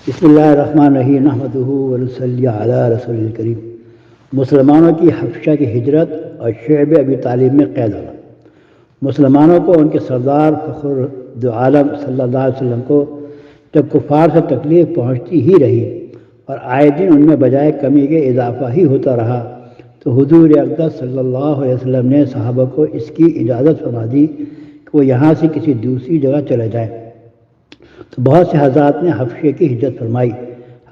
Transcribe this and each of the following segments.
بسم اللہ الرحمن الرحیم نحمدہ ونصلی علی رسول الکریم۔ مسلمانوں کی حبشہ کی ہجرت اور شعب ابی طالب میں قید ہونا۔ مسلمانوں کو ان کے سردار فخر دو عالم صلی اللہ علیہ وسلم کو جب کفار سے تکلیف پہنچتی ہی رہی اور آئے دن ان میں بجائے کمی کے اضافہ ہی ہوتا رہا، تو حضور اقدس صلی اللہ علیہ وسلم نے صحابہ کو اس کی اجازت فرما دی کہ وہ یہاں سے کسی دوسری جگہ چلے جائیں۔ تو بہت سے حضرات نے حبشے کی ہجرت فرمائی۔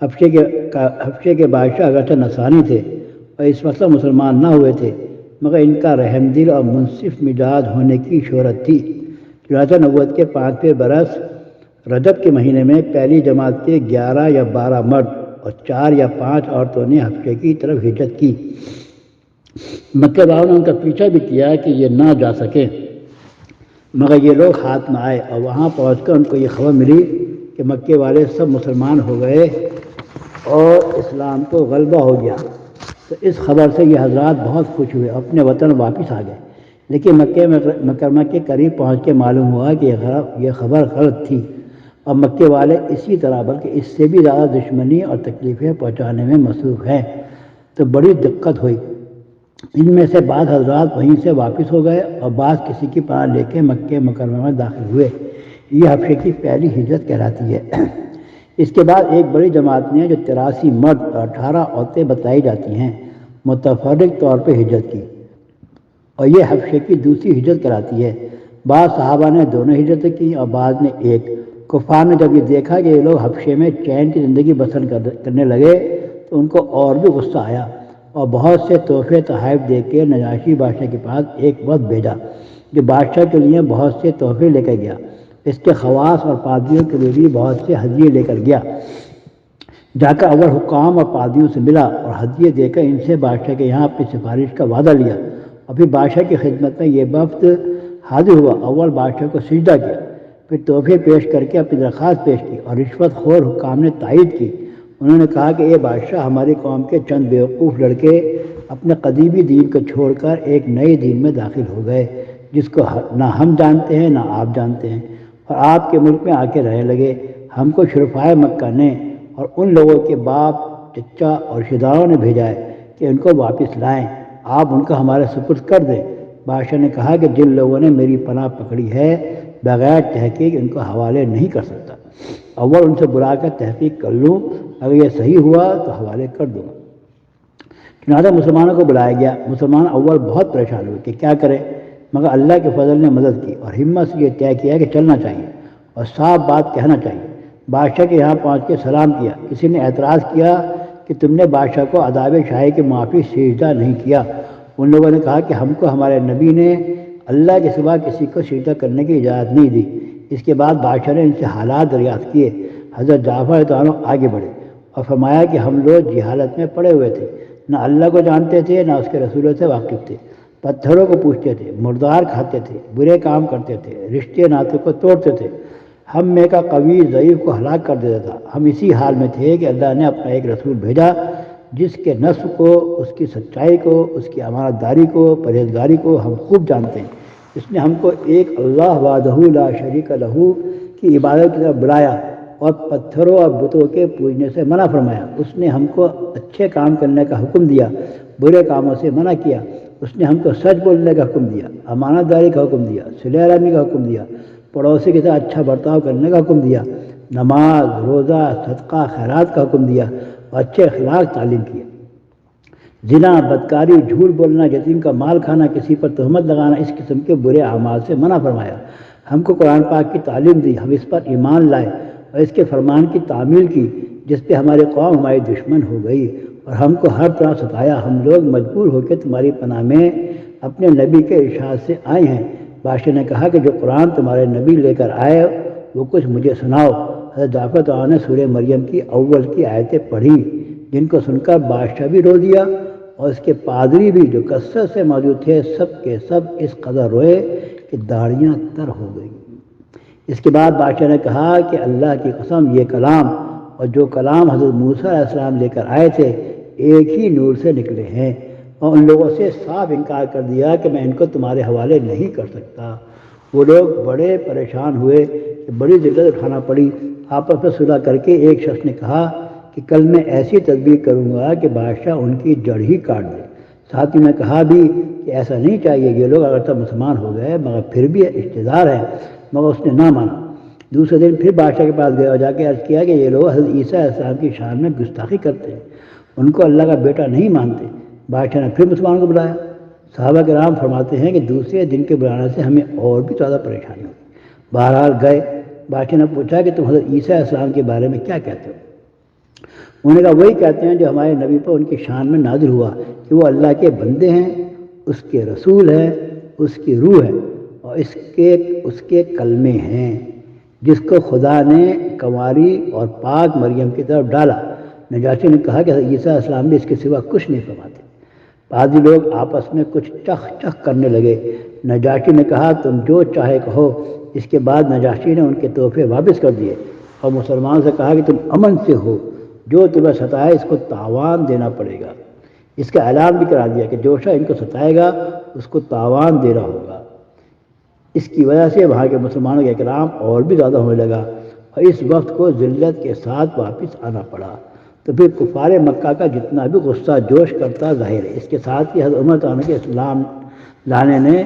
حبشے کے بادشاہ اگرچہ نصرانی تھے اور اس وقت مسلمان نہ ہوئے تھے، مگر ان کا رحم دل اور منصف مزاج ہونے کی شہرت تھی۔ چنانچہ نبوت کے 5ویں برس رجب کے مہینے میں پہلی جماعت کے 11 یا 12 مرد اور 4 یا 5 عورتوں نے حبشے کی طرف ہجرت کی۔ مکہ والوں نے ان کا پیچھا بھی کیا کہ یہ نہ جا سکیں، مگر یہ لوگ ہاتھ میں آئے اور وہاں پہنچ کر ان کو یہ خبر ملی کہ مکے والے سب مسلمان ہو گئے اور اسلام کو غلبہ ہو گیا۔ تو اس خبر سے یہ حضرات بہت خوش ہوئے، اپنے وطن واپس آ گئے۔ لیکن مکہ مکرمہ کے قریب پہنچ کے معلوم ہوا کہ یہ خبر غلط تھی اور مکے والے اسی طرح بلکہ اس سے بھی زیادہ دشمنی اور تکلیفیں پہنچانے میں مصروف ہیں۔ تو بڑی دقت ہوئی۔ ان میں سے بعض حضرات وہیں سے واپس ہو گئے اور بعض کسی کی پناہ لے کے مکہ مکرمہ میں داخل ہوئے۔ یہ حبشے کی پہلی ہجرت کہلاتی ہے۔ اس کے بعد ایک بڑی جماعت نے جو 83 مرد اور 18 عورتیں بتائی جاتی ہیں متفرق طور پہ ہجرت کی، اور یہ حبشے کی دوسری ہجرت کہلاتی ہے۔ بعض صحابہ نے دونوں ہجرتیں کی اور بعض نے ایک۔ کفار نے جب یہ دیکھا کہ یہ لوگ حبشے میں چین کی زندگی بسر کرنے لگے تو ان کو اور بھی غصہ آیا اور بہت سے تحفے تحائف دے کے نجاشی بادشاہ کے پاس ایک وفد بھیجا جو بادشاہ کے لیے بہت سے تحفے لے کر گیا۔ اس کے خواص اور پادریوں کے لیے بھی بہت سے ہدیے لے کر گیا۔ جا کر اول حکام اور پادریوں سے ملا اور ہدیے دے کر ان سے بادشاہ کے یہاں اپنی سفارش کا وعدہ لیا، اور پھر بادشاہ کی خدمت میں یہ وفد حاضر ہوا۔ اول بادشاہ کو سجدہ کیا، پھر تحفے پیش کر کے اپنی درخواست پیش کی اور رشوت خور حکام نے تائید کی۔ انہوں نے کہا کہ اے بادشاہ، ہماری قوم کے چند بیوقوف لڑکے اپنے قدیمی دین کو چھوڑ کر ایک نئے دین میں داخل ہو گئے جس کو نہ ہم جانتے ہیں نہ آپ جانتے ہیں، اور آپ کے ملک میں آ کے رہنے لگے۔ ہم کو شرفائے مکہ نے اور ان لوگوں کے باپ، چچا اور رشتہ داروں نے بھیجا ہے کہ ان کو واپس لائیں، آپ ان کو ہمارے سپرد کر دیں۔ بادشاہ نے کہا کہ جن لوگوں نے میری پناہ پکڑی ہے بغیر تحقیق ان کو حوالے نہیں کر سکتا۔ اول ان سے بلا کر تحقیق کر لوں، اگر یہ صحیح ہوا تو حوالے کر دوں گا۔ چنانچہ مسلمانوں کو بلایا گیا۔ مسلمان اول بہت پریشان ہوئے کہ کیا کریں، مگر اللہ کے فضل نے مدد کی اور ہمت سے یہ طے کیا کہ چلنا چاہیے اور صاف بات کہنا چاہیے۔ بادشاہ کے یہاں پہنچ کے سلام کیا۔ کسی نے اعتراض کیا کہ تم نے بادشاہ کو عذاب شاہی کے معافی سجدہ نہیں کیا۔ ان لوگوں نے کہا کہ ہم کو ہمارے نبی نے اللہ کے سوا کسی کو سجدہ کرنے کی اجازت نہیں دی۔ اس کے بعد بادشاہ نے ان سے حالات دریافت کیے۔ حضرت جعفر رضی اللہ عنہ آگے بڑھے اور فرمایا کہ ہم لوگ جہالت میں پڑے ہوئے تھے، نہ اللہ کو جانتے تھے نہ اس کے رسولوں سے واقف تھے، پتھروں کو پوجتے تھے، مردار کھاتے تھے، برے کام کرتے تھے، رشتے ناطے کو توڑتے تھے، ہم میں کا قوی ضعیف کو ہلاک کر دیتا تھا۔ ہم اسی حال میں تھے کہ اللہ نے اپنا ایک رسول بھیجا جس کے نصب کو، اس کی سچائی کو، اس کی امانت داری کو، پرہیزگاری کو ہم خوب جانتے ہیں۔ اس نے ہم کو ایک اللہ وحدہ لا شریک لہ کی عبادت کی طرف بلایا اور پتھروں اور بتوں کے پوجنے سے منع فرمایا۔ اس نے ہم کو اچھے کام کرنے کا حکم دیا، برے کاموں سے منع کیا۔ اس نے ہم کو سچ بولنے کا حکم دیا، امانت داری کا حکم دیا، صلہ رحمی کا حکم دیا، پڑوسی کے ساتھ اچھا برتاؤ کرنے کا حکم دیا، نماز، روزہ، صدقہ، خیرات کا حکم دیا اور اچھے اخلاق تعلیم کیا۔ زنا، بدکاری، جھوٹ بولنا، یتیم کا مال کھانا، کسی پر تہمت لگانا، اس قسم کے برے اعمال سے منع فرمایا۔ ہم کو قرآن پاک کی تعلیم دی، ہم اس پر ایمان لائے اور اس کے فرمان کی تعمیل کی جس پہ ہماری قوم ہماری دشمن ہو گئی اور ہم کو ہر طرح ستایا۔ ہم لوگ مجبور ہو کے تمہاری پناہ میں اپنے نبی کے ارشاد سے آئے ہیں۔ بادشاہ نے کہا کہ جو قرآن تمہارے نبی لے کر آئے وہ کچھ مجھے سناؤ۔ حضرت جعفر نے سورہ مریم کی اول کی آیتیں پڑھی جن کو سن کر بادشاہ بھی رو دیا اور اس کے پادری بھی جو کثرت سے موجود تھے سب کے سب اس قدر روئے کہ داڑھیاں تر ہو گئیں۔ اس کے بعد بادشاہ نے کہا کہ اللہ کی قسم، یہ کلام اور جو کلام حضرت موسیٰ علیہ السلام لے کر آئے تھے ایک ہی نور سے نکلے ہیں، اور ان لوگوں سے صاف انکار کر دیا کہ میں ان کو تمہارے حوالے نہیں کر سکتا۔ وہ لوگ بڑے پریشان ہوئے کہ بڑی ذلت اٹھانا پڑی۔ آپس میں صلح کر کے ایک شخص نے کہا کہ کل میں ایسی تدبیر کروں گا کہ بادشاہ ان کی جڑ ہی کاٹ دے۔ ساتھی نے کہا بھی کہ ایسا نہیں چاہیے، یہ لوگ اگر تو مسلمان ہو گئے مگر پھر بھی اقتدار ہے، مگر اس نے نہ مانا۔ دوسرے دن پھر بادشاہ کے پاس گئے اور جا کے عرض کیا کہ یہ لوگ حضرت عیسیٰ علیہ السلام کی شان میں گستاخی کرتے ہیں، ان کو اللہ کا بیٹا نہیں مانتے۔ بادشاہ نے پھر مسلمانوں کو بلایا۔ صحابہ کرام فرماتے ہیں کہ دوسرے دن کے بلانے سے ہمیں اور بھی زیادہ پریشانی ہوئی۔ بہرحال گئے، بادشاہ نے پوچھا کہ تم حضرت عیسیٰ علیہ السلام کے بارے میں کیا کہتے ہو؟ انہوں نے کہا وہی کہتے ہیں جو ہمارے نبی پر ان کی شان میں نازل ہوا کہ وہ اللہ کے بندے ہیں، اس کے رسول ہیں، اس کی روح ہے اور اس کے کلمے ہیں، جس کو خدا نے کنواری اور پاک مریم کی طرف ڈالا۔ نجاشی نے کہا کہ حضرت عیسیٰ علیہ السلام بھی اس کے سوا کچھ نہیں فرماتے۔ بعض لوگ آپس میں کچھ چخ چخ کرنے لگے۔ نجاشی نے کہا تم جو چاہے کہو۔ اس کے بعد نجاشی نے ان کے تحفے واپس کر دیے اور مسلمانوں سے کہا کہ تم امن سے ہو، جو تمہیں ستائے اس کو تاوان دینا پڑے گا۔ اس کا اعلان بھی کرا دیا کہ جو شخص ان کو ستائے گا اس کو تاوان دینا ہوگا۔ اس کی وجہ سے وہاں کے مسلمانوں کا اکرام اور بھی زیادہ ہونے لگا اور اس وقت کو ذلت کے ساتھ واپس آنا پڑا۔ تو پھر کفار مکہ کا جتنا بھی غصہ جوش کرتا ظاہر ہے۔ اس کے ساتھ ہی حضرت عمر تعالیٰ کے اسلام لانے نے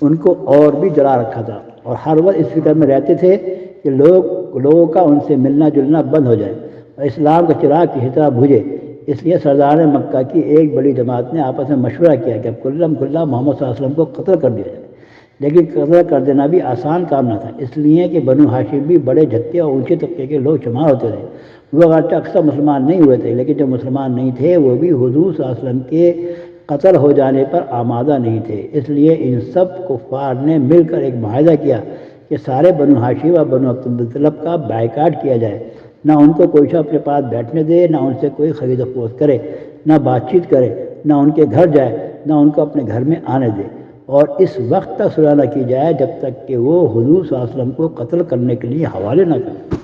ان کو اور بھی جلا رکھا تھا اور ہر وقت اس فکر میں رہتے تھے کہ لوگوں کا ان سے ملنا جلنا بند ہو جائے اور اسلام کا چراغ کسی طرح بجھے۔ اس لیے سردار مکہ کی ایک بڑی جماعت نے آپس میں مشورہ کیا کہ اب کھلا محمد صلی اللہ علیہ وسلم کو قتل کر دیا جائے۔ لیکن قتل کر دینا بھی آسان کام نہ تھا، اس لیے کہ بنو ہاشم بھی بڑے جھٹکے اور اونچے طبقے کے لوگ شمار ہوتے تھے۔ وہ اگرچہ اکثر مسلمان نہیں ہوئے تھے لیکن جو مسلمان نہیں تھے وہ بھی حضور صلی اللہ علیہ وسلم کے قتل ہو جانے پر آمادہ نہیں تھے۔ اس لیے ان سب کفار نے مل کر ایک معاہدہ کیا کہ سارے بنو ہاشم اور بنو عبد المطلب کا بائیکاٹ کیا جائے، نہ ان کو کوئی شخص اپنے پاس بیٹھنے دے، نہ ان سے کوئی خرید و فروخت کرے، نہ بات چیت کرے، نہ ان کے گھر جائے، نہ ان کو اپنے گھر میں آنے دے، اور اس وقت تک صلح نہ کی جائے جب تک کہ وہ حضور صلی اللہ علیہ وسلم کو قتل کرنے کے لیے حوالے نہ کرے۔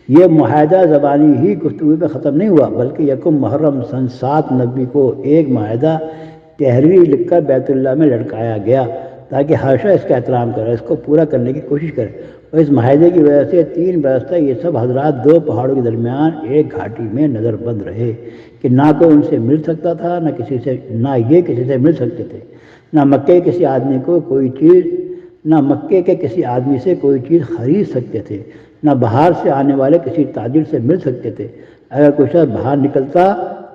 یہ معاہدہ زبانی ہی گفتگو میں ختم نہیں ہوا بلکہ یکم محرم سن 790 کو ایک معاہدہ تحریر لکھ کر بیت اللہ میں لٹکایا گیا تاکہ ہر شخص اس کا احترام کرے، اس کو پورا کرنے کی کوشش کرے۔ اور اس معاہدے کی وجہ سے 3 برس تک یہ سب حضرات 2 پہاڑوں کے درمیان ایک گھاٹی میں نظر بند رہے کہ نہ کوئی ان سے مل سکتا تھا، نہ یہ کسی سے مل سکتے تھے، نہ مکے کے کسی آدمی سے کوئی چیز خرید سکتے تھے، نہ باہر سے آنے والے کسی تاجر سے مل سکتے تھے۔ اگر کوئی شخص باہر نکلتا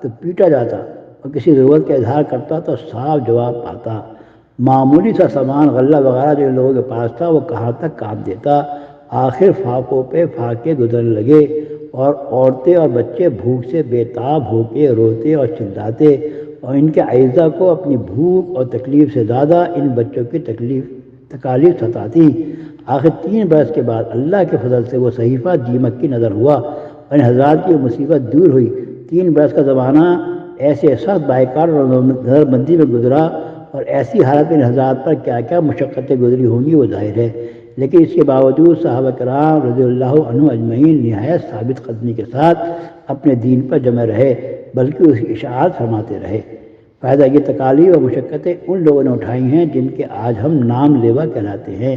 تو پیٹا جاتا اور کسی ضرورت کا اظہار کرتا تو صاف جواب پاتا۔ معمولی سا سامان غلہ وغیرہ جو لوگوں کے پاس تھا وہ کہاں تک کام دیتا۔ آخر فاقوں پہ فاقے گزرنے لگے اور عورتیں اور بچے بھوک سے بےتاب ہو کے روتے اور چلاتے اور ان کے اعزاء کو اپنی بھوک اور تکلیف سے زیادہ ان بچوں کی تکالیف ستاتی۔ آخر 3 برس کے بعد اللہ کے فضل سے وہ صحیفہ دیمک کی نظر ہوا اور ان حضرات کی مصیبت دور ہوئی۔ 3 برس کا زمانہ ایسے سخت بائیکاٹ اور نظر بندی میں گزرا اور ایسی حالت میں ان حضرات پر کیا کیا مشقتیں گزری ہوں گی وہ ظاہر ہے، لیکن اس کے باوجود صحابہ کرام رضی اللہ عنہم اجمعین نہایت ثابت قدمی کے ساتھ اپنے دین پر جمے رہے بلکہ اس کی اشاعت فرماتے رہے۔ فائدہ یہ تکالیف اور مشقتیں ان لوگوں نے اٹھائی ہیں جن کے آج ہم نام لیوا کہلاتے ہیں،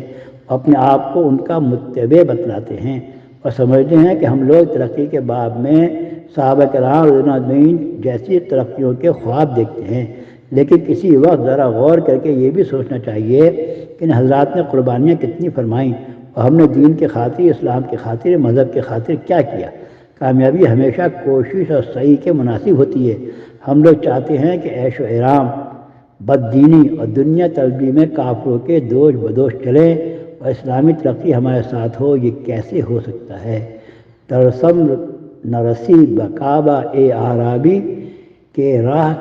اپنے آپ کو ان کا متبع بتلاتے ہیں اور سمجھتے ہیں کہ ہم لوگ ترقی کے باب میں صحابہ کرام رضی اللہ عنہم اجمعین جیسی ترقیوں کے خواب دیکھتے ہیں، لیکن کسی وقت ذرا غور کر کے یہ بھی سوچنا چاہیے کہ ان حضرات نے قربانیاں کتنی فرمائیں اور ہم نے دین کے خاطر، اسلام کے خاطر، مذہب کے خاطر کیا کیا۔ کامیابی ہمیشہ کوشش اور سعی کے مناسب ہوتی ہے۔ ہم لوگ چاہتے ہیں کہ عیش و آرام، بددینی اور دنیا طلبی میں کافروں کے دوش بدوش چلیں اور اسلامی ترقی ہمارے ساتھ ہو، یہ کیسے ہو سکتا ہے؟ ترسم نرسی بکعبہ اے عرابی کے راہ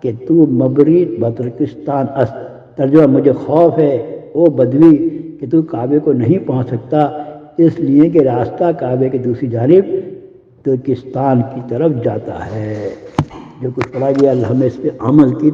کہ تو مبری بترکستان است۔ ترجمہ مجھے خوف ہے او بدوی کہ تو کعبے کو نہیں پہنچ سکتا اس لیے کہ راستہ کعبے کی دوسری جانب ترکستان کی طرف جاتا ہے۔ جو کچھ پڑھا گیا اللہ ہمیں اس پہ عمل کی